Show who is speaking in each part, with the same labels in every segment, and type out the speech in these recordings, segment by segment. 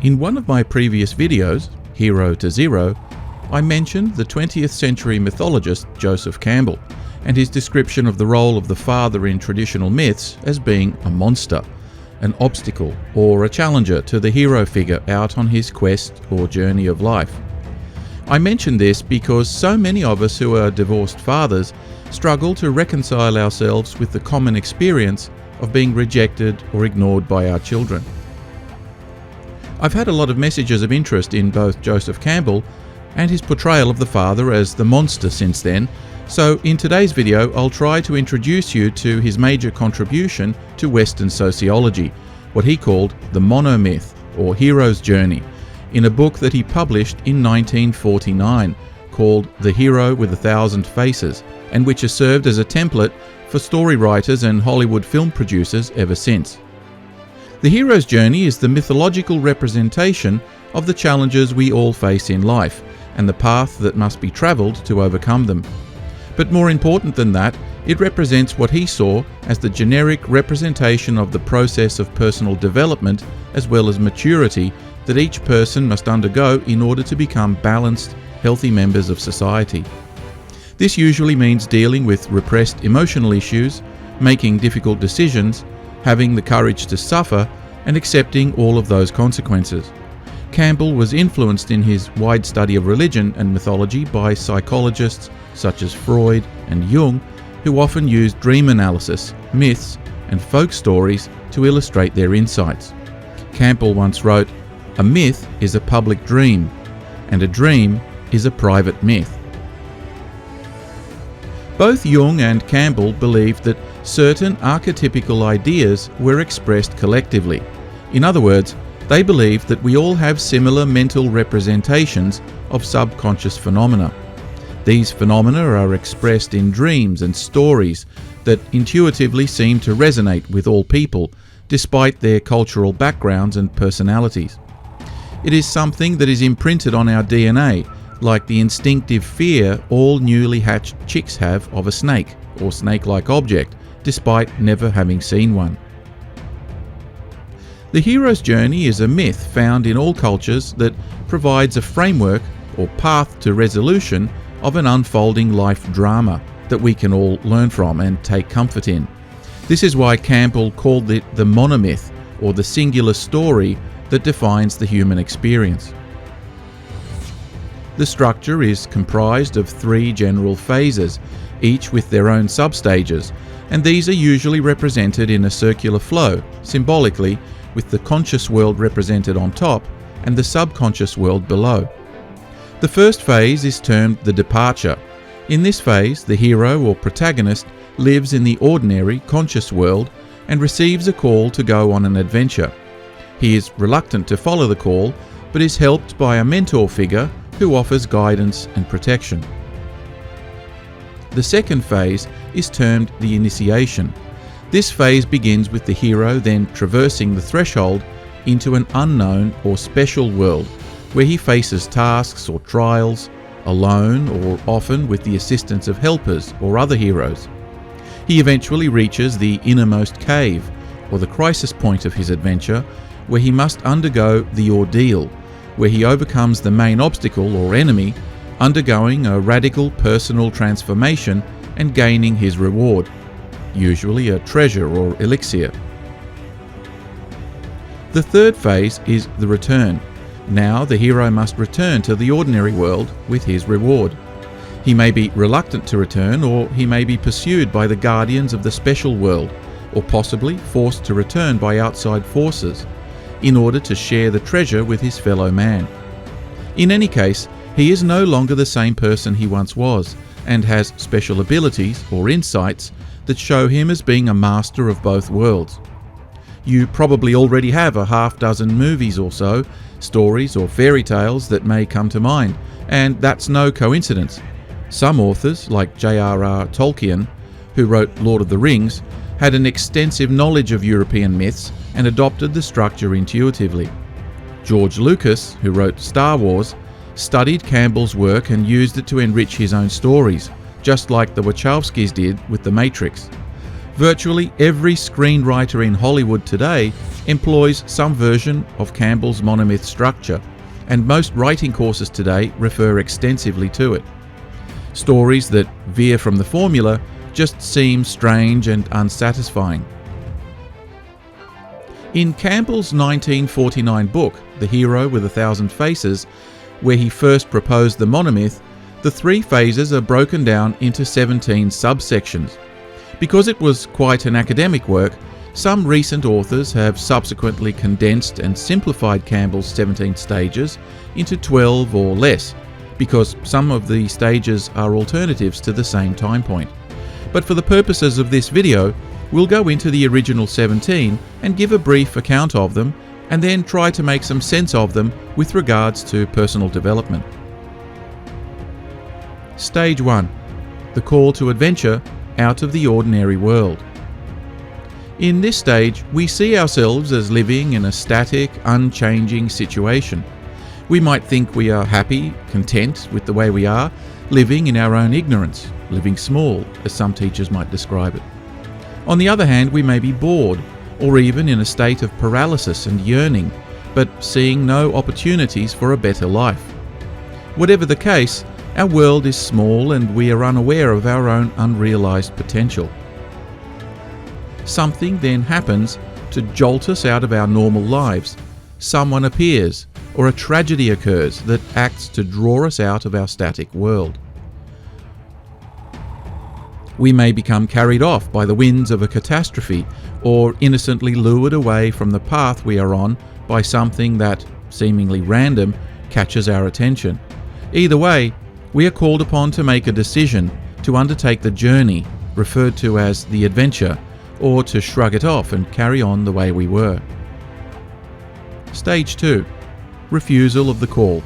Speaker 1: In one of my previous videos, Hero to Zero, I mentioned the 20th century mythologist Joseph Campbell and his description of the role of the father in traditional myths as being a monster, an obstacle or a challenger to the hero figure out on his quest or journey of life. I mention this because so many of us who are divorced fathers struggle to reconcile ourselves with the common experience of being rejected or ignored by our children. I've had a lot of messages of interest in both Joseph Campbell and his portrayal of the father as the monster since then, so in today's video I'll try to introduce you to his major contribution to Western sociology, what he called the Monomyth, or hero's journey, in a book that he published in 1949 called The Hero with 1,000 Faces, and which has served as a template for story writers and Hollywood film producers ever since. The hero's journey is the mythological representation of the challenges we all face in life and the path that must be travelled to overcome them. But more important than that, it represents what he saw as the generic representation of the process of personal development as well as maturity that each person must undergo in order to become balanced, healthy members of society. This usually means dealing with repressed emotional issues, making difficult decisions, having the courage to suffer, and accepting all of those consequences. Campbell was influenced in his wide study of religion and mythology by psychologists such as Freud and Jung, who often used dream analysis, myths, and folk stories to illustrate their insights. Campbell once wrote, "A myth is a public dream, and a dream is a private myth." Both Jung and Campbell believed that certain archetypical ideas were expressed collectively. In other words, they believed that we all have similar mental representations of subconscious phenomena. These phenomena are expressed in dreams and stories that intuitively seem to resonate with all people, despite their cultural backgrounds and personalities. It is something that is imprinted on our DNA, like the instinctive fear all newly hatched chicks have of a snake or snake-like object, despite never having seen one. The hero's journey is a myth found in all cultures that provides a framework or path to resolution of an unfolding life drama that we can all learn from and take comfort in. This is why Campbell called it the monomyth, or the singular story that defines the human experience. The structure is comprised of 3 general phases, each with their own substages, and these are usually represented in a circular flow, symbolically, with the conscious world represented on top and the subconscious world below. The first phase is termed the departure. In this phase, the hero or protagonist lives in the ordinary, conscious world and receives a call to go on an adventure. He is reluctant to follow the call, but is helped by a mentor figure who offers guidance and protection. The second phase is termed the initiation. This phase begins with the hero then traversing the threshold into an unknown or special world, where he faces tasks or trials, alone or often with the assistance of helpers or other heroes. He eventually reaches the innermost cave, or the crisis point of his adventure, where he must undergo the ordeal, where he overcomes the main obstacle or enemy, undergoing a radical personal transformation and gaining his reward, usually a treasure or elixir. The third phase is the return. Now the hero must return to the ordinary world with his reward. He may be reluctant to return, or he may be pursued by the guardians of the special world, or possibly forced to return by outside forces, in order to share the treasure with his fellow man. In any case, he is no longer the same person he once was, and has special abilities or insights that show him as being a master of both worlds. You probably already have a half-dozen movies or so, stories or fairy tales that may come to mind, and that's no coincidence. Some authors, like J.R.R. Tolkien, who wrote Lord of the Rings, had an extensive knowledge of European myths and adopted the structure intuitively. George Lucas, who wrote Star Wars, studied Campbell's work and used it to enrich his own stories, just like the Wachowskis did with The Matrix. Virtually every screenwriter in Hollywood today employs some version of Campbell's monomyth structure, and most writing courses today refer extensively to it. Stories that veer from the formula just seem strange and unsatisfying. In Campbell's 1949 book, The Hero with 1,000 Faces, where he first proposed the monomyth, the 3 phases are broken down into 17 subsections. Because it was quite an academic work, some recent authors have subsequently condensed and simplified Campbell's 17 stages into 12 or less, because some of the stages are alternatives to the same time point. But for the purposes of this video, we'll go into the original 17 and give a brief account of them, and then try to make some sense of them with regards to personal development. Stage 1. The call to adventure out of the ordinary world. In this stage, we see ourselves as living in a static, unchanging situation. We might think we are happy, content with the way we are, living in our own ignorance, living small, as some teachers might describe it. On the other hand, we may be bored, or even in a state of paralysis and yearning, but seeing no opportunities for a better life. Whatever the case, our world is small and we are unaware of our own unrealized potential. Something then happens to jolt us out of our normal lives. Someone appears, or a tragedy occurs that acts to draw us out of our static world. We may become carried off by the winds of a catastrophe, or innocently lured away from the path we are on by something that, seemingly random, catches our attention. Either way, we are called upon to make a decision to undertake the journey, referred to as the adventure, or to shrug it off and carry on the way we were. Stage 2. Refusal of the call.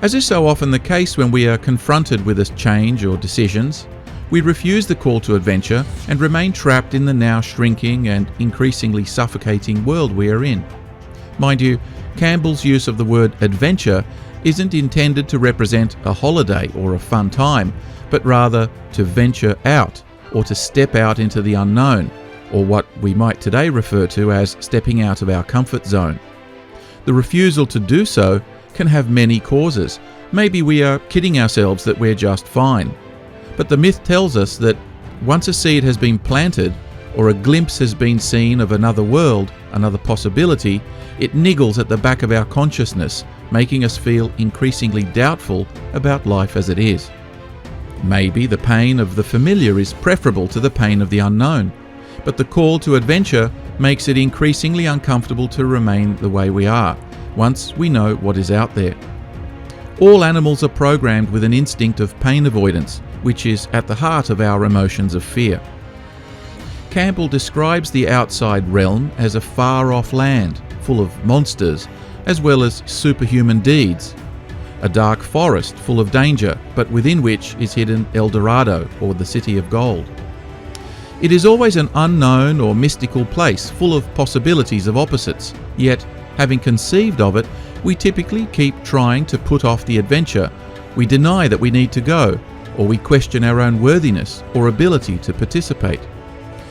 Speaker 1: As is so often the case when we are confronted with a change or decisions, we refuse the call to adventure and remain trapped in the now shrinking and increasingly suffocating world we are in. Mind you, Campbell's use of the word adventure isn't intended to represent a holiday or a fun time, but rather to venture out or to step out into the unknown, or what we might today refer to as stepping out of our comfort zone. The refusal to do so can have many causes. Maybe we are kidding ourselves that we're just fine. But the myth tells us that once a seed has been planted, or a glimpse has been seen of another world, another possibility, it niggles at the back of our consciousness, making us feel increasingly doubtful about life as it is. Maybe the pain of the familiar is preferable to the pain of the unknown, but the call to adventure makes it increasingly uncomfortable to remain the way we are, once we know what is out there. All animals are programmed with an instinct of pain avoidance, which is at the heart of our emotions of fear. Campbell describes the outside realm as a far-off land, full of monsters, as well as superhuman deeds. A dark forest full of danger, but within which is hidden El Dorado, or the City of Gold. It is always an unknown or mystical place full of possibilities of opposites, yet, having conceived of it, we typically keep trying to put off the adventure. We deny that we need to go, or we question our own worthiness or ability to participate.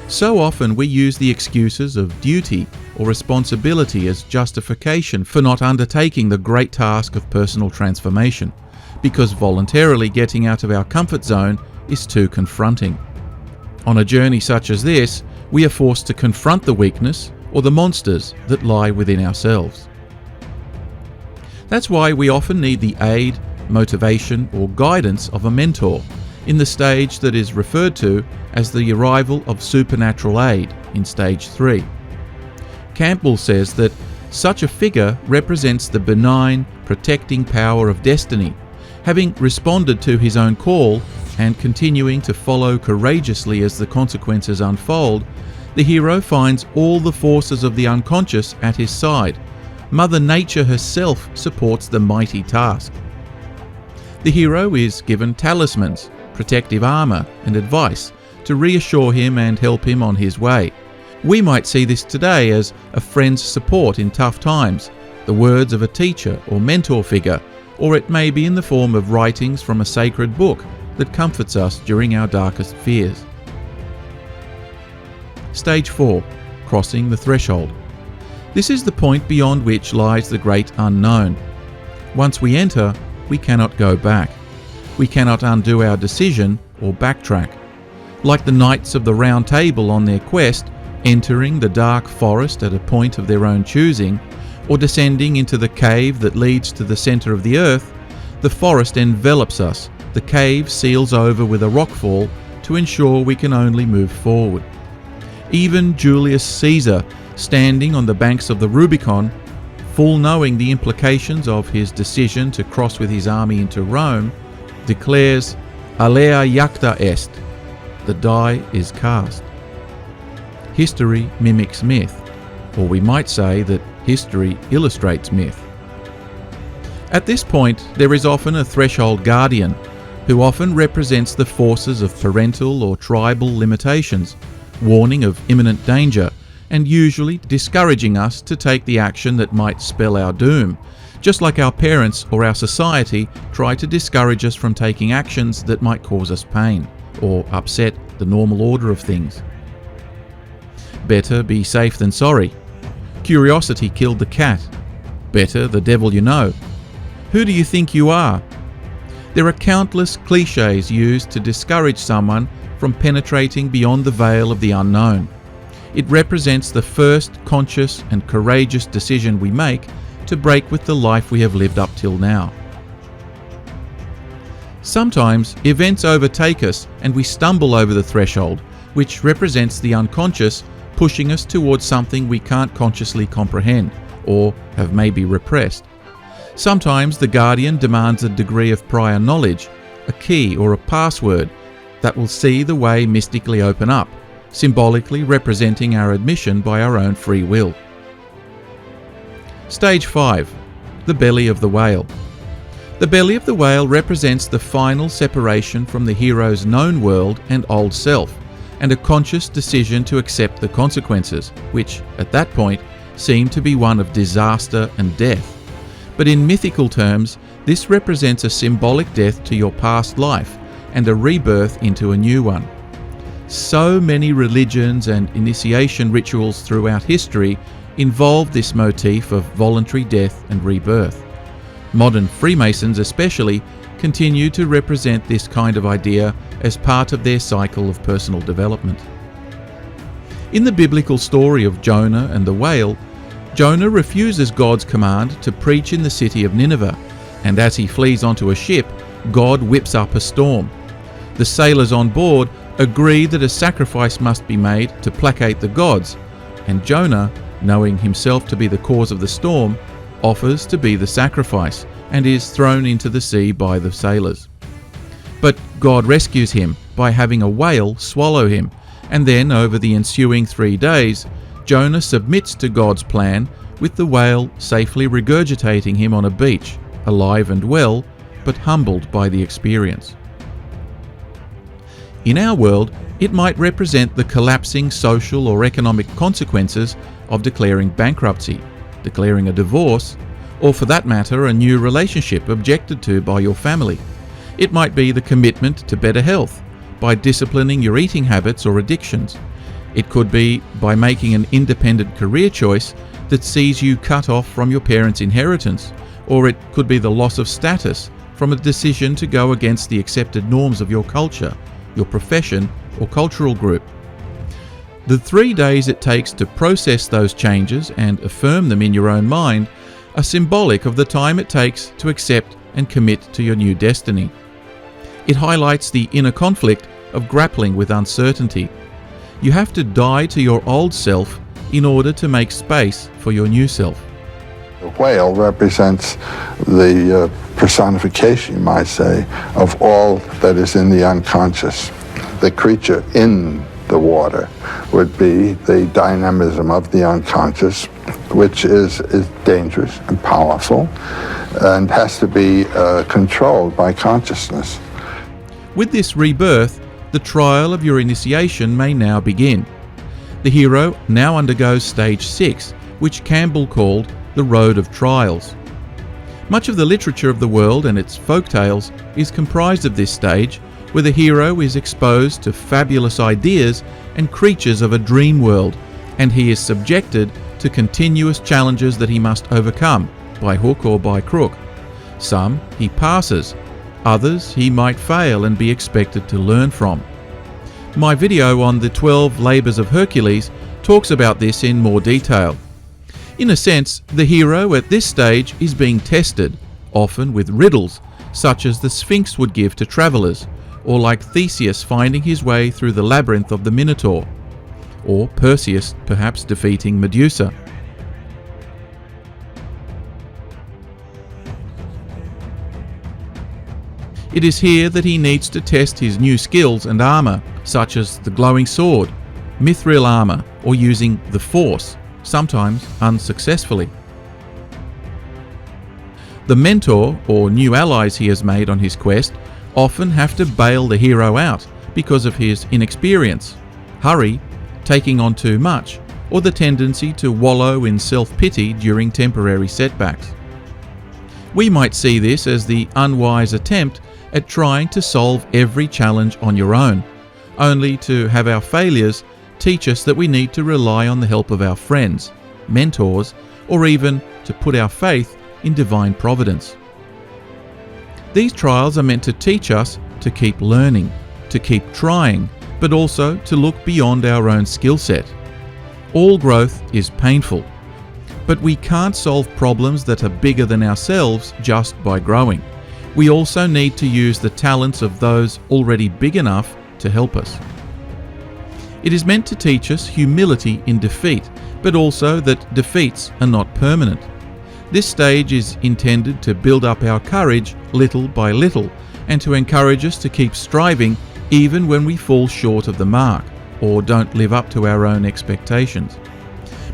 Speaker 1: So often we use the excuses of duty or responsibility as justification for not undertaking the great task of personal transformation, because voluntarily getting out of our comfort zone is too confronting. On a journey such as this, we are forced to confront the weakness or the monsters that lie within ourselves. That's why we often need the aid, motivation, or guidance of a mentor in the stage that is referred to as the arrival of supernatural aid in stage 3. Campbell says that such a figure represents the benign, protecting power of destiny. Having responded to his own call and continuing to follow courageously as the consequences unfold, the hero finds all the forces of the unconscious at his side. Mother Nature herself supports the mighty task. The hero is given talismans, protective armor, and advice to reassure him and help him on his way. We might see this today as a friend's support in tough times, the words of a teacher or mentor figure, or it may be in the form of writings from a sacred book that comforts us during our darkest fears. Stage 4. Crossing the threshold. This is the point beyond which lies the great unknown. Once we enter, we cannot go back. We cannot undo our decision or backtrack. Like the knights of the Round Table on their quest, entering the dark forest at a point of their own choosing, or descending into the cave that leads to the centre of the earth, the forest envelops us, the cave seals over with a rockfall to ensure we can only move forward. Even Julius Caesar, standing on the banks of the Rubicon, full knowing the implications of his decision to cross with his army into Rome, declares, "Alea jacta est," the die is cast. History mimics myth, or we might say that history illustrates myth. At this point, there is often a threshold guardian, who often represents the forces of parental or tribal limitations, warning of imminent danger, and usually discouraging us to take the action that might spell our doom, just like our parents or our society try to discourage us from taking actions that might cause us pain, or upset the normal order of things. Better be safe than sorry. Curiosity killed the cat. Better the devil you know. Who do you think you are? There are countless cliches used to discourage someone from penetrating beyond the veil of the unknown. It represents the first conscious and courageous decision we make to break with the life we have lived up till now. Sometimes events overtake us and we stumble over the threshold, which represents the unconscious pushing us towards something we can't consciously comprehend or have maybe repressed. Sometimes the guardian demands a degree of prior knowledge, a key or a password that will see the way mystically open up, symbolically representing our admission by our own free will. Stage 5. The belly of the whale. The belly of the whale represents the final separation from the hero's known world and old self, and a conscious decision to accept the consequences, which, at that point, seem to be one of disaster and death. But in mythical terms, this represents a symbolic death to your past life and a rebirth into a new one. So many religions and initiation rituals throughout history involve this motif of voluntary death and rebirth. Modern Freemasons especially continue to represent this kind of idea as part of their cycle of personal development. In the biblical story of Jonah and the whale, Jonah refuses God's command to preach in the city of Nineveh, and as he flees onto a ship, God whips up a storm. The sailors on board agree that a sacrifice must be made to placate the gods, and Jonah, knowing himself to be the cause of the storm, offers to be the sacrifice and is thrown into the sea by the sailors. But God rescues him by having a whale swallow him, and then over the ensuing 3 days, Jonah submits to God's plan, with the whale safely regurgitating him on a beach, alive and well, but humbled by the experience. In our world, it might represent the collapsing social or economic consequences of declaring bankruptcy, declaring a divorce, or for that matter, a new relationship objected to by your family. It might be the commitment to better health by disciplining your eating habits or addictions. It could be by making an independent career choice that sees you cut off from your parents' inheritance, or it could be the loss of status from a decision to go against the accepted norms of your culture, your profession, or cultural group. The 3 days it takes to process those changes and affirm them in your own mind are symbolic of the time it takes to accept and commit to your new destiny. It highlights the inner conflict of grappling with uncertainty. You have to die to your old self in order to make space for your new self.
Speaker 2: The whale represents the personification, you might say, of all that is in the unconscious. The creature in the water would be the dynamism of the unconscious, which is dangerous and powerful and has to be controlled by consciousness.
Speaker 1: With this rebirth, the trial of your initiation may now begin. The hero now undergoes stage 6, which Campbell called the Road of Trials. Much of the literature of the world and its folk tales is comprised of this stage, where the hero is exposed to fabulous ideas and creatures of a dream world, and he is subjected to continuous challenges that he must overcome, by hook or by crook. Some he passes, others he might fail and be expected to learn from. My video on the 12 Labours of Hercules talks about this in more detail. In a sense, the hero at this stage is being tested, often with riddles, such as the Sphinx would give to travellers, or like Theseus finding his way through the labyrinth of the Minotaur, or Perseus perhaps defeating Medusa. It is here that he needs to test his new skills and armour, such as the glowing sword, mithril armour, or using the Force, sometimes unsuccessfully. The mentor or new allies he has made on his quest often have to bail the hero out because of his inexperience, hurry, taking on too much, or the tendency to wallow in self-pity during temporary setbacks. We might see this as the unwise attempt at trying to solve every challenge on your own, only to have our failures teach us that we need to rely on the help of our friends, mentors, or even to put our faith in divine providence. These trials are meant to teach us to keep learning, to keep trying, but also to look beyond our own skill set. All growth is painful, but we can't solve problems that are bigger than ourselves just by growing. We also need to use the talents of those already big enough to help us. It is meant to teach us humility in defeat, but also that defeats are not permanent. This stage is intended to build up our courage little by little, and to encourage us to keep striving even when we fall short of the mark, or don't live up to our own expectations.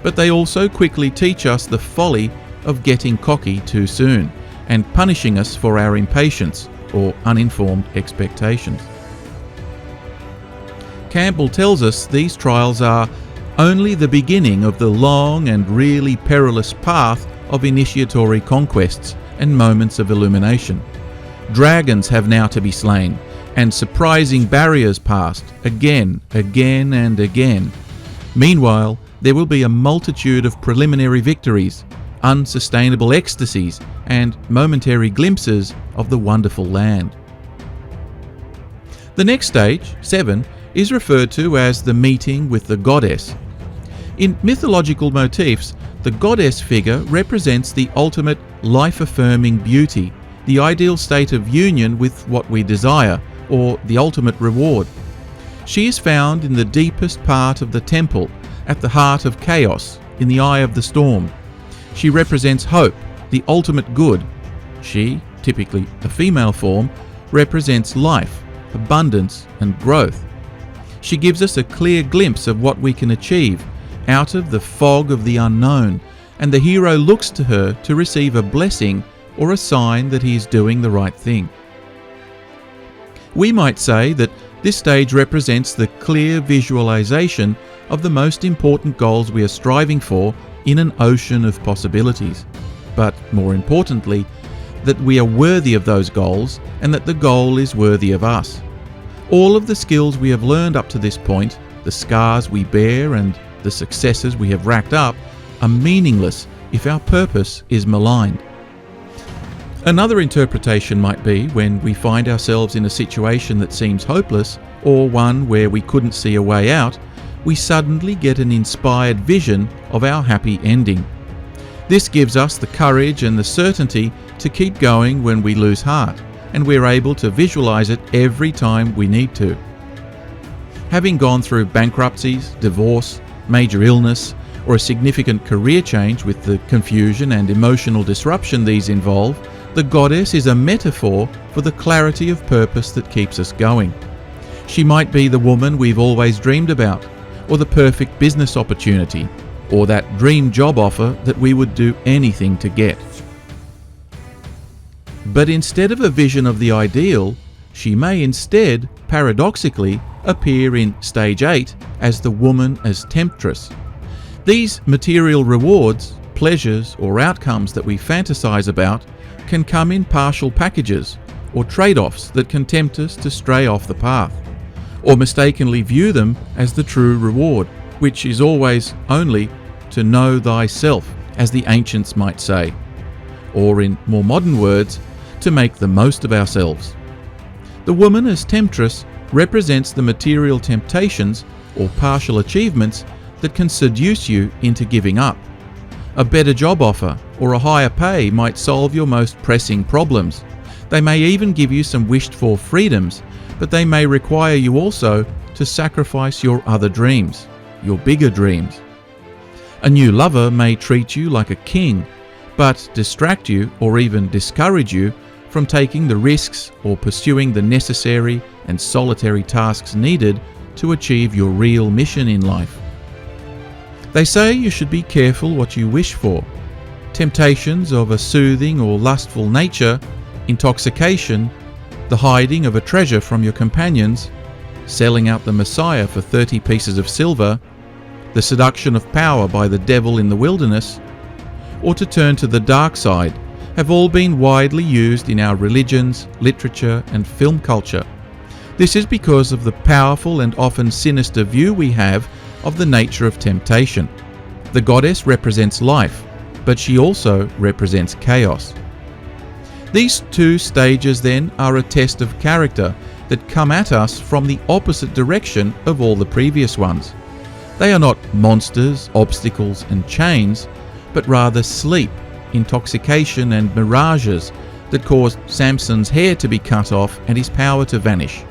Speaker 1: But they also quickly teach us the folly of getting cocky too soon, and punishing us for our impatience or uninformed expectations. Campbell tells us these trials are only the beginning of the long and really perilous path of initiatory conquests and moments of illumination. Dragons have now to be slain, and surprising barriers passed again, and again. Meanwhile, there will be a multitude of preliminary victories, unsustainable ecstasies, and momentary glimpses of the wonderful land. The next stage, 7, is referred to as the meeting with the goddess. In mythological motifs, the goddess figure represents the ultimate life-affirming beauty, the ideal state of union with what we desire, or the ultimate reward. She is found in the deepest part of the temple, at the heart of chaos, in the eye of the storm. She represents hope, the ultimate good. She, typically a female form, represents life, abundance, and growth. She gives us a clear glimpse of what we can achieve out of the fog of the unknown, and the hero looks to her to receive a blessing or a sign that he is doing the right thing. We might say that this stage represents the clear visualization of the most important goals we are striving for in an ocean of possibilities, but more importantly, that we are worthy of those goals and that the goal is worthy of us. All of the skills we have learned up to this point, the scars we bear and the successes we have racked up, are meaningless if our purpose is maligned. Another interpretation might be when we find ourselves in a situation that seems hopeless, or one where we couldn't see a way out, we suddenly get an inspired vision of our happy ending. This gives us the courage and the certainty to keep going when we lose heart, and we're able to visualize it every time we need to. Having gone through bankruptcies, divorce, major illness, or a significant career change with the confusion and emotional disruption these involve, the goddess is a metaphor for the clarity of purpose that keeps us going. She might be the woman we've always dreamed about, or the perfect business opportunity, or that dream job offer that we would do anything to get. But instead of a vision of the ideal, she may instead, paradoxically, appear in stage 8 as the woman as temptress. These material rewards, pleasures, or outcomes that we fantasize about can come in partial packages, or trade-offs that can tempt us to stray off the path, or mistakenly view them as the true reward, which is always only to know thyself, as the ancients might say, or in more modern words, to make the most of ourselves. The woman as temptress represents the material temptations or partial achievements that can seduce you into giving up. A better job offer or a higher pay might solve your most pressing problems. They may even give you some wished-for freedoms, but they may require you also to sacrifice your other dreams, your bigger dreams. A new lover may treat you like a king, but distract you or even discourage you from taking the risks or pursuing the necessary and solitary tasks needed to achieve your real mission in life. They say you should be careful what you wish for. Temptations of a soothing or lustful nature, intoxication, the hiding of a treasure from your companions, selling out the Messiah for 30 pieces of silver, the seduction of power by the devil in the wilderness, or to turn to the dark side, have all been widely used in our religions, literature, and film culture. This is because of the powerful and often sinister view we have of the nature of temptation. The goddess represents life, but she also represents chaos. These two stages then are a test of character that come at us from the opposite direction of all the previous ones. They are not monsters, obstacles, and chains, but rather sleep, intoxication, and mirages that caused Samson's hair to be cut off and his power to vanish.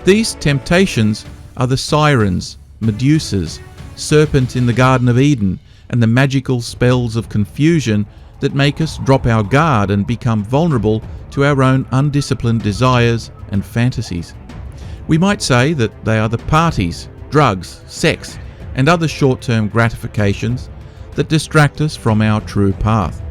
Speaker 1: These temptations are the sirens, Medusas, serpent in the Garden of Eden, and the magical spells of confusion that make us drop our guard and become vulnerable to our own undisciplined desires and fantasies. We might say that they are the parties, drugs, sex, and other short-term gratifications that distract us from our true path.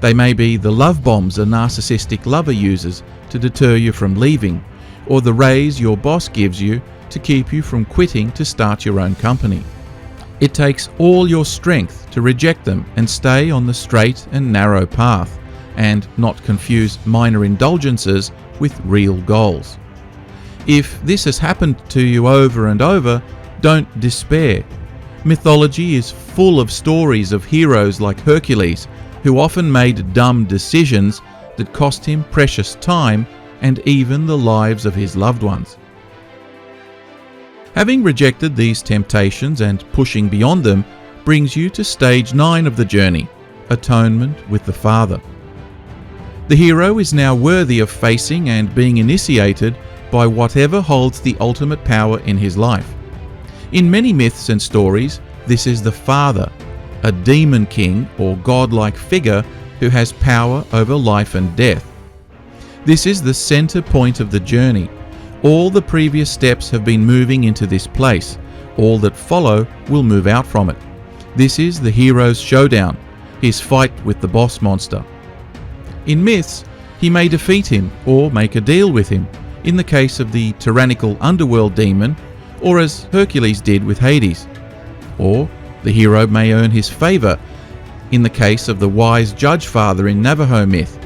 Speaker 1: They may be the love bombs a narcissistic lover uses to deter you from leaving, or the raise your boss gives you to keep you from quitting to start your own company. It takes all your strength to reject them and stay on the straight and narrow path, and not confuse minor indulgences with real goals. If this has happened to you over and over, don't despair. Mythology is full of stories of heroes like Hercules, who often made dumb decisions that cost him precious time and even the lives of his loved ones. Having rejected these temptations and pushing beyond them brings you to stage 9 of the journey, atonement with the Father. The hero is now worthy of facing and being initiated by whatever holds the ultimate power in his life. In many myths and stories, this is the Father, a demon king or godlike figure who has power over life and death. This is the center point of the journey. All the previous steps have been moving into this place. All that follow will move out from it. This is the hero's showdown, his fight with the boss monster. In myths, he may defeat him or make a deal with him, in the case of the tyrannical underworld demon, or as Hercules did with Hades. Or the hero may earn his favor, in the case of the wise judge father in Navajo myth.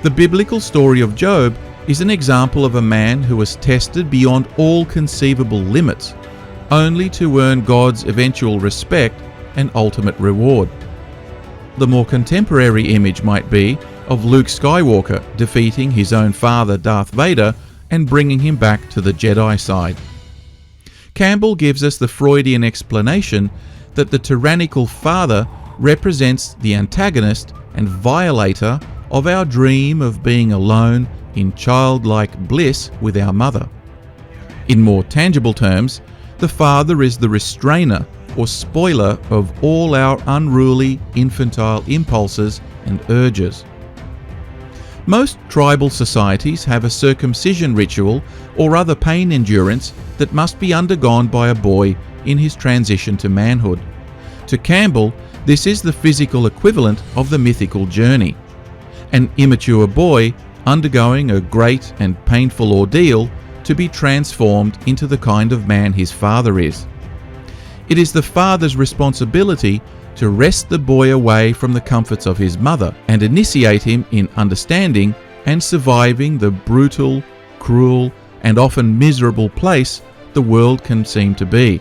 Speaker 1: The biblical story of Job is an example of a man who was tested beyond all conceivable limits, only to earn God's eventual respect and ultimate reward. The more contemporary image might be of Luke Skywalker defeating his own father Darth Vader and bringing him back to the Jedi side. Campbell gives us the Freudian explanation that the tyrannical father represents the antagonist and violator of our dream of being alone in childlike bliss with our mother. In more tangible terms, the father is the restrainer or spoiler of all our unruly infantile impulses and urges. Most tribal societies have a circumcision ritual or other pain endurance that must be undergone by a boy in his transition to manhood. To Campbell, this is the physical equivalent of the mythical journey. An immature boy undergoing a great and painful ordeal to be transformed into the kind of man his father is. It is the father's responsibility to wrest the boy away from the comforts of his mother and initiate him in understanding and surviving the brutal, cruel, and often miserable place the world can seem to be.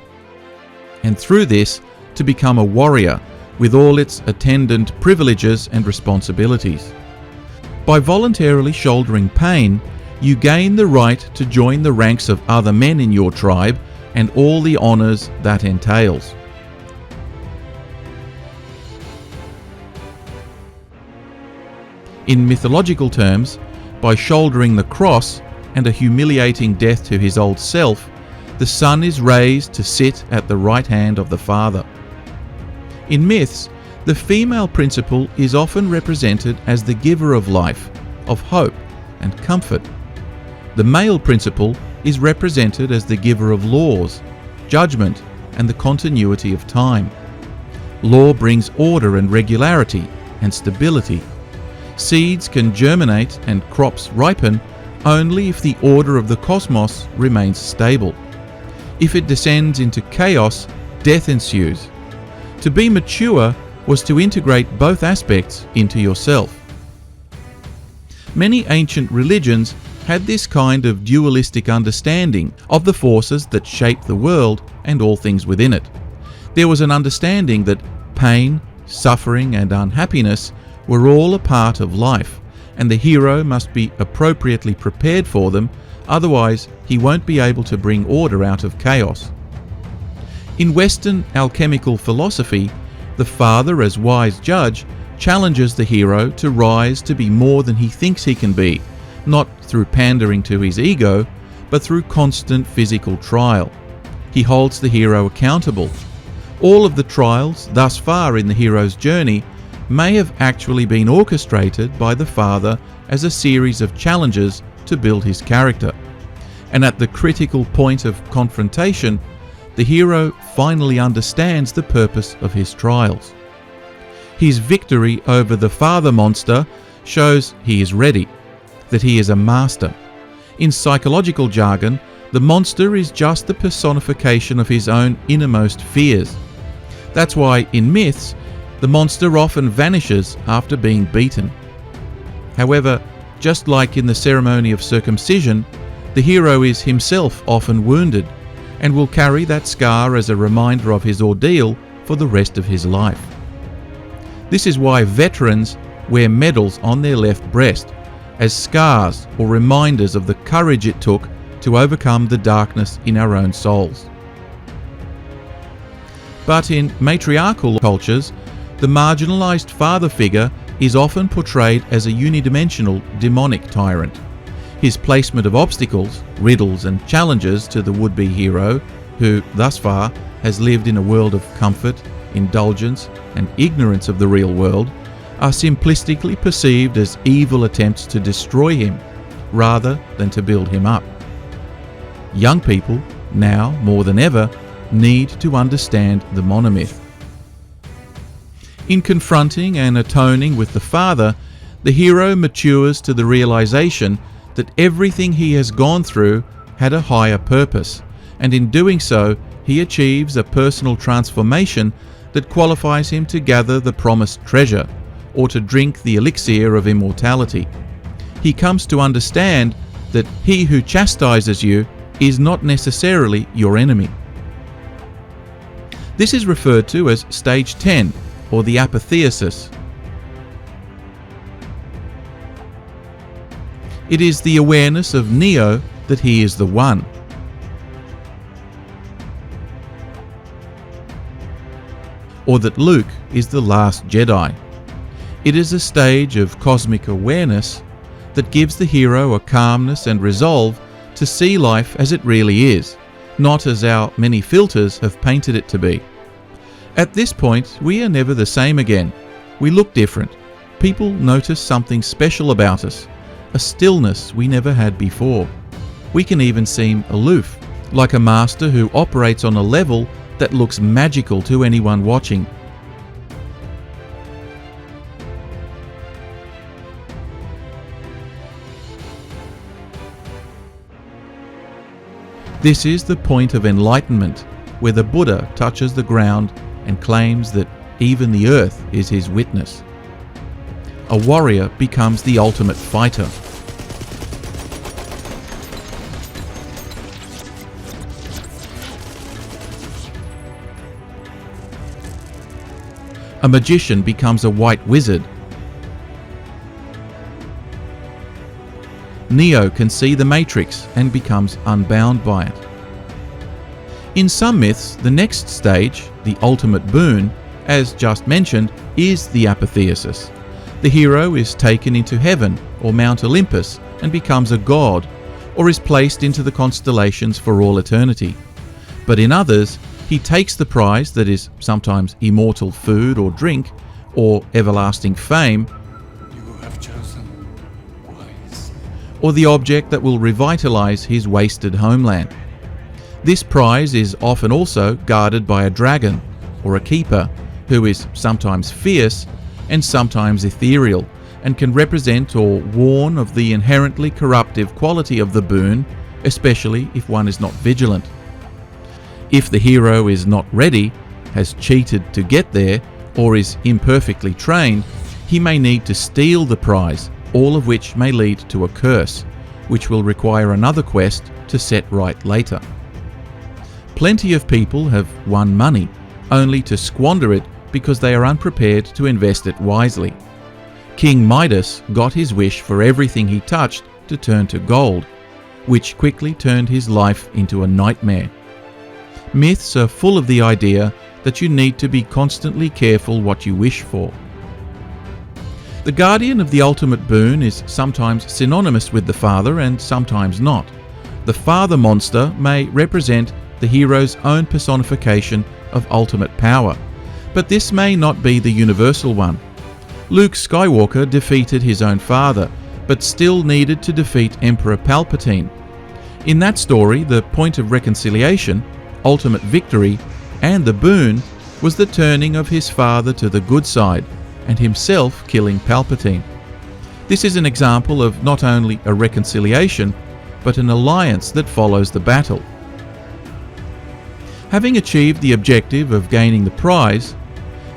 Speaker 1: And through this, to become a warrior with all its attendant privileges and responsibilities. By voluntarily shouldering pain, you gain the right to join the ranks of other men in your tribe and all the honours that entails. In mythological terms, by shouldering the cross and a humiliating death to his old self, the son is raised to sit at the right hand of the father. In myths, the female principle is often represented as the giver of life, of hope and comfort. The male principle is represented as the giver of laws, judgment, and the continuity of time. Law brings order and regularity and stability. Seeds can germinate and crops ripen only if the order of the cosmos remains stable. If it descends into chaos, death ensues. To be mature was to integrate both aspects into yourself. Many ancient religions had this kind of dualistic understanding of the forces that shape the world and all things within it. There was an understanding that pain, suffering, and unhappiness were all a part of life, and the hero must be appropriately prepared for them, otherwise he won't be able to bring order out of chaos. In Western alchemical philosophy, the father as wise judge challenges the hero to rise to be more than he thinks he can be, not through pandering to his ego, but through constant physical trial. He holds the hero accountable. All of the trials thus far in the hero's journey may have actually been orchestrated by the father as a series of challenges to build his character. And at the critical point of confrontation, the hero finally understands the purpose of his trials. His victory over the father monster shows he is ready, that he is a master. In psychological jargon, the monster is just the personification of his own innermost fears. That's why in myths, the monster often vanishes after being beaten. However, just like in the ceremony of circumcision, the hero is himself often wounded and will carry that scar as a reminder of his ordeal for the rest of his life. This is why veterans wear medals on their left breast as scars or reminders of the courage it took to overcome the darkness in our own souls. But in matriarchal cultures, the marginalized father figure is often portrayed as a unidimensional demonic tyrant. His placement of obstacles, riddles and challenges to the would-be hero, who thus far has lived in a world of comfort, indulgence and ignorance of the real world, are simplistically perceived as evil attempts to destroy him, rather than to build him up. Young people, now more than ever, need to understand the monomyth. In confronting and atoning with the father, the hero matures to the realization that everything he has gone through had a higher purpose, and in doing so, he achieves a personal transformation that qualifies him to gather the promised treasure, or to drink the elixir of immortality. He comes to understand that he who chastises you is not necessarily your enemy. This is referred to as stage 10, or the apotheosis. It is the awareness of Neo that he is the One. Or that Luke is the last Jedi. It is a stage of cosmic awareness that gives the hero a calmness and resolve to see life as it really is, not as our many filters have painted it to be. At this point, we are never the same again. We look different. People notice something special about us, a stillness we never had before. We can even seem aloof, like a master who operates on a level that looks magical to anyone watching. This is the point of enlightenment, where the Buddha touches the ground and claims that even the earth is his witness. A warrior becomes the ultimate fighter. A magician becomes a white wizard. Neo can see the Matrix and becomes unbound by it. In some myths, the next stage, the ultimate boon, as just mentioned, is the apotheosis. The hero is taken into heaven or Mount Olympus and becomes a god, or is placed into the constellations for all eternity. But in others, he takes the prize that is sometimes immortal food or drink, or everlasting fame,
Speaker 3: You have chosen wise.
Speaker 1: or the object that will revitalize his wasted homeland. This prize is often also guarded by a dragon or a keeper, who is sometimes fierce and sometimes ethereal, and can represent or warn of the inherently corruptive quality of the boon, especially if one is not vigilant. If the hero is not ready, has cheated to get there, or is imperfectly trained, he may need to steal the prize, all of which may lead to a curse, which will require another quest to set right later. Plenty of people have won money, only to squander it because they are unprepared to invest it wisely. King Midas got his wish for everything he touched to turn to gold, which quickly turned his life into a nightmare. Myths are full of the idea that you need to be constantly careful what you wish for. The guardian of the ultimate boon is sometimes synonymous with the father and sometimes not. The father monster may represent the hero's own personification of ultimate power, but this may not be the universal one. Luke Skywalker defeated his own father, but still needed to defeat Emperor Palpatine. In that story, the point of reconciliation, ultimate victory, and the boon was the turning of his father to the good side, and himself killing Palpatine. This is an example of not only a reconciliation, but an alliance that follows the battle. Having achieved the objective of gaining the prize,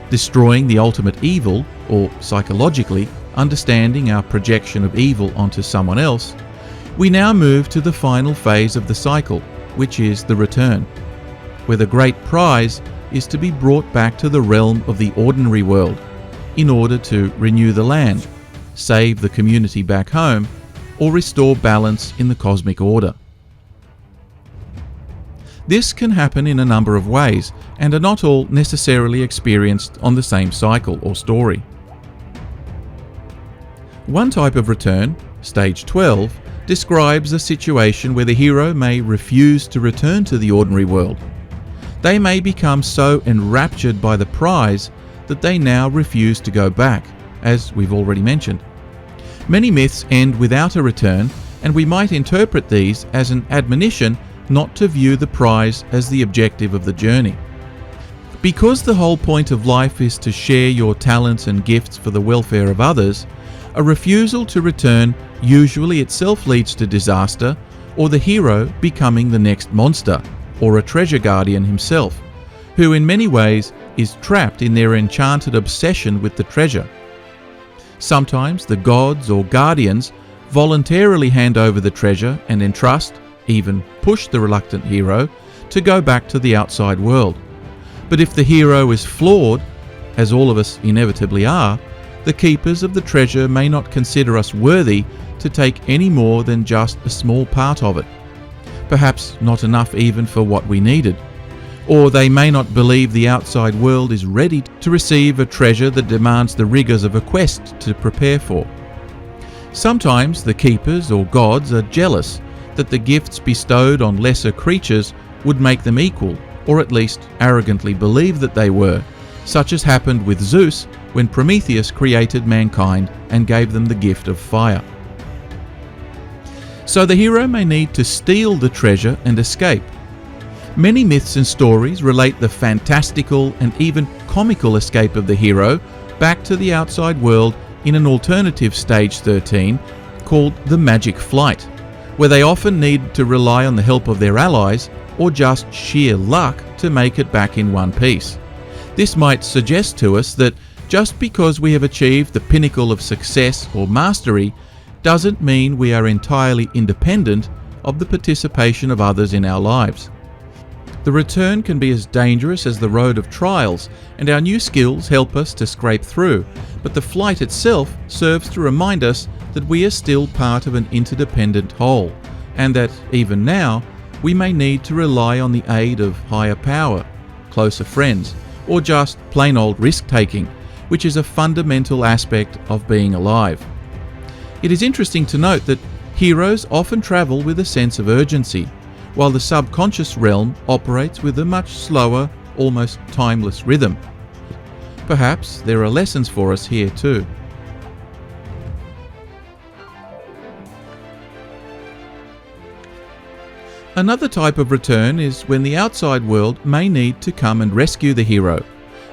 Speaker 1: destroying the ultimate evil, or psychologically understanding our projection of evil onto someone else, we now move to the final phase of the cycle, which is the return, where the great prize is to be brought back to the realm of the ordinary world in order to renew the land, save the community back home, or restore balance in the cosmic order. This can happen in a number of ways, and are not all necessarily experienced on the same cycle or story. One type of return, stage 12, describes a situation where the hero may refuse to return to the ordinary world. They may become so enraptured by the prize that they now refuse to go back, as we've already mentioned. Many myths end without a return, and we might interpret these as an admonition not to view the prize as the objective of the journey. Because the whole point of life is to share your talents and gifts for the welfare of others, a refusal to return usually itself leads to disaster, or the hero becoming the next monster, or a treasure guardian himself, who in many ways is trapped in their enchanted obsession with the treasure. Sometimes the gods or guardians voluntarily hand over the treasure and entrust, even push the reluctant hero to go back to the outside world. But if the hero is flawed, as all of us inevitably are, the keepers of the treasure may not consider us worthy to take any more than just a small part of it, perhaps not enough even for what we needed. Or they may not believe the outside world is ready to receive a treasure that demands the rigors of a quest to prepare for. Sometimes the keepers or gods are jealous that the gifts bestowed on lesser creatures would make them equal, or at least arrogantly believe that they were, such as happened with Zeus when Prometheus created mankind and gave them the gift of fire. So the hero may need to steal the treasure and escape. Many myths and stories relate the fantastical and even comical escape of the hero back to the outside world in an alternative stage 13 called the magic flight, where they often need to rely on the help of their allies or just sheer luck to make it back in one piece. This might suggest to us that just because we have achieved the pinnacle of success or mastery doesn't mean we are entirely independent of the participation of others in our lives. The return can be as dangerous as the road of trials, and our new skills help us to scrape through, but the flight itself serves to remind us that we are still part of an interdependent whole, and that, even now, we may need to rely on the aid of higher power, closer friends, or just plain old risk-taking, which is a fundamental aspect of being alive. It is interesting to note that heroes often travel with a sense of urgency, while the subconscious realm operates with a much slower, almost timeless rhythm. Perhaps there are lessons for us here too. Another type of return is when the outside world may need to come and rescue the hero.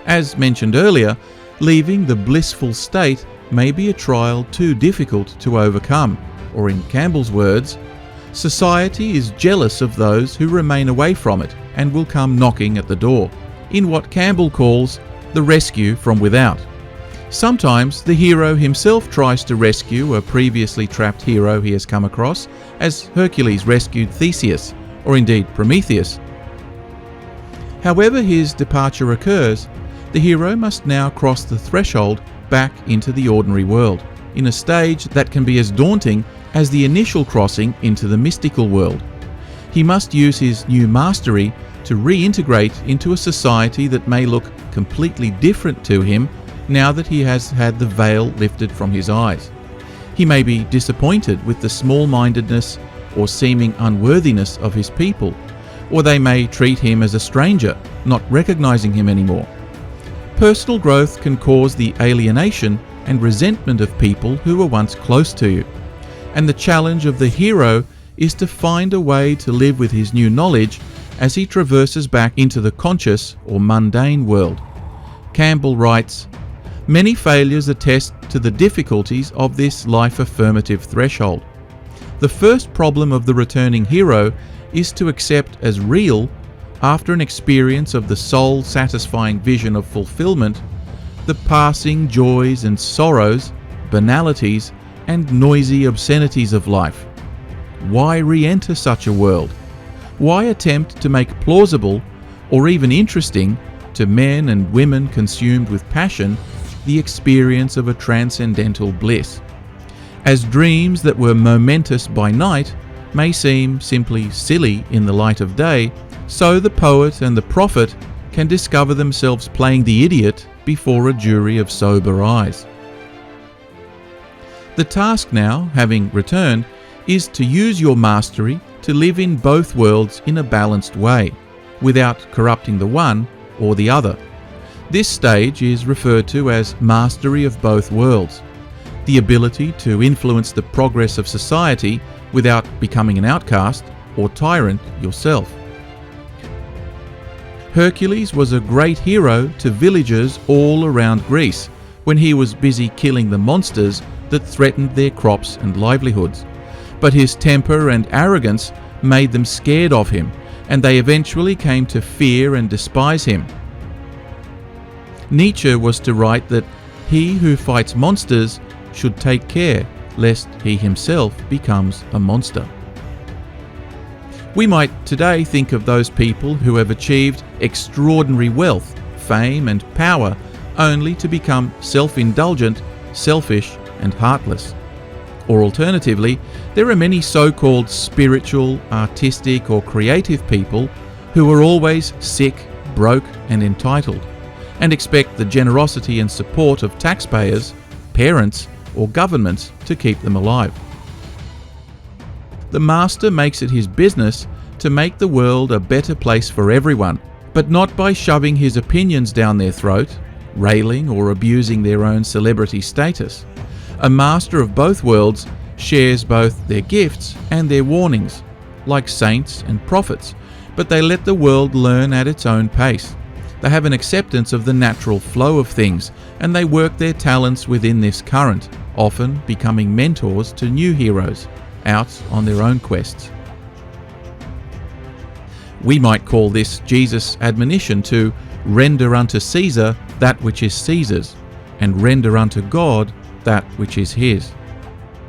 Speaker 1: As mentioned earlier, leaving the blissful state may be a trial too difficult to overcome, or in Campbell's words, society is jealous of those who remain away from it and will come knocking at the door, in what Campbell calls the rescue from without. Sometimes the hero himself tries to rescue a previously trapped hero he has come across, as Hercules rescued Theseus, or indeed Prometheus. However his departure occurs, the hero must now cross the threshold back into the ordinary world, in a stage that can be as daunting as the initial crossing into the mystical world. He must use his new mastery to reintegrate into a society that may look completely different to him now that he has had the veil lifted from his eyes. He may be disappointed with the small-mindedness or seeming unworthiness of his people, or they may treat him as a stranger, not recognizing him anymore. Personal growth can cause the alienation and resentment of people who were once close to you, and the challenge of the hero is to find a way to live with his new knowledge as he traverses back into the conscious or mundane world. Campbell writes, "Many failures attest to the difficulties of this life-affirmative threshold. The first problem of the returning hero is to accept as real, after an experience of the soul-satisfying vision of fulfillment, the passing joys and sorrows, banalities, and noisy obscenities of life. Why re-enter such a world? Why attempt to make plausible, or even interesting, to men and women consumed with passion, the experience of a transcendental bliss? As dreams that were momentous by night may seem simply silly in the light of day, so the poet and the prophet can discover themselves playing the idiot before a jury of sober eyes." The task now, having returned, is to use your mastery to live in both worlds in a balanced way, without corrupting the one or the other. This stage is referred to as mastery of both worlds, the ability to influence the progress of society without becoming an outcast or tyrant yourself. Hercules was a great hero to villagers all around Greece when he was busy killing the monsters that threatened their crops and livelihoods. But his temper and arrogance made them scared of him, and they eventually came to fear and despise him. Nietzsche was to write that he who fights monsters should take care lest he himself becomes a monster. We might today think of those people who have achieved extraordinary wealth, fame and power only to become self-indulgent, selfish and heartless. Or alternatively, there are many so-called spiritual, artistic or creative people who are always sick, broke and entitled, and expect the generosity and support of taxpayers, parents or governments to keep them alive. The master makes it his business to make the world a better place for everyone, but not by shoving his opinions down their throat, railing or abusing their own celebrity status. A master of both worlds shares both their gifts and their warnings, like saints and prophets, but they let the world learn at its own pace. They have an acceptance of the natural flow of things, and they work their talents within this current, often becoming mentors to new heroes, out on their own quests. We might call this Jesus' admonition to "Render unto Caesar that which is Caesar's, and render unto God that which is his."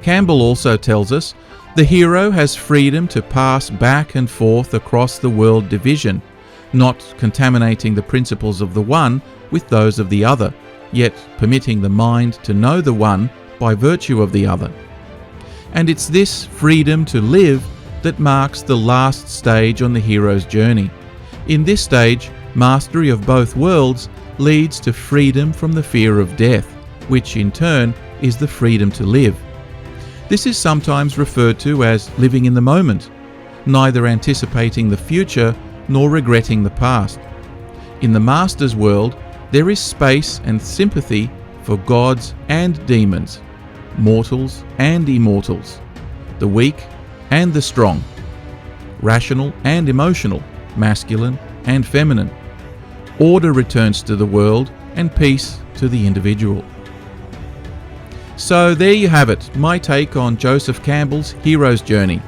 Speaker 1: Campbell also tells us the hero has freedom to pass back and forth across the world division, not contaminating the principles of the one with those of the other, yet permitting the mind to know the one by virtue of the other. And it's this freedom to live that marks the last stage on the hero's journey. In this stage, mastery of both worlds leads to freedom from the fear of death, which in turn is the freedom to live. This is sometimes referred to as living in the moment, neither anticipating the future nor regretting the past. In the Master's world, there is space and sympathy for gods and demons, mortals and immortals, the weak and the strong, rational and emotional, masculine and feminine. Order returns to the world and peace to the individual. So there you have it, my take on Joseph Campbell's hero's journey.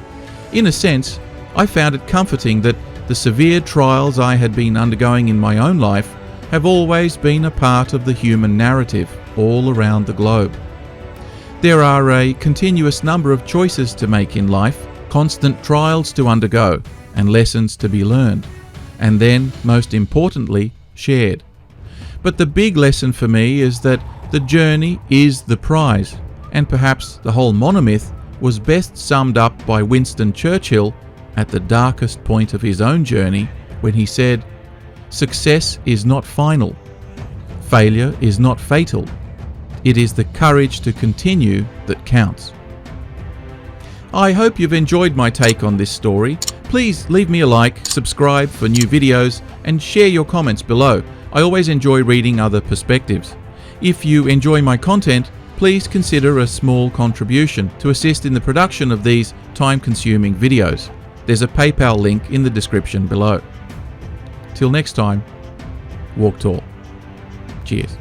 Speaker 1: In a sense, I found it comforting that the severe trials I had been undergoing in my own life have always been a part of the human narrative all around the globe. There are a continuous number of choices to make in life, constant trials to undergo, and lessons to be learned, and then, most importantly, shared. But the big lesson for me is that the journey is the prize, and perhaps the whole monomyth was best summed up by Winston Churchill at the darkest point of his own journey when he said, "Success is not final. Failure is not fatal. It is the courage to continue that counts." I hope you've enjoyed my take on this story. Please leave me a like, subscribe for new videos, and share your comments below. I always enjoy reading other perspectives. If you enjoy my content, please consider a small contribution to assist in the production of these time-consuming videos. There's a PayPal link in the description below. Till next time, walk tall. Cheers.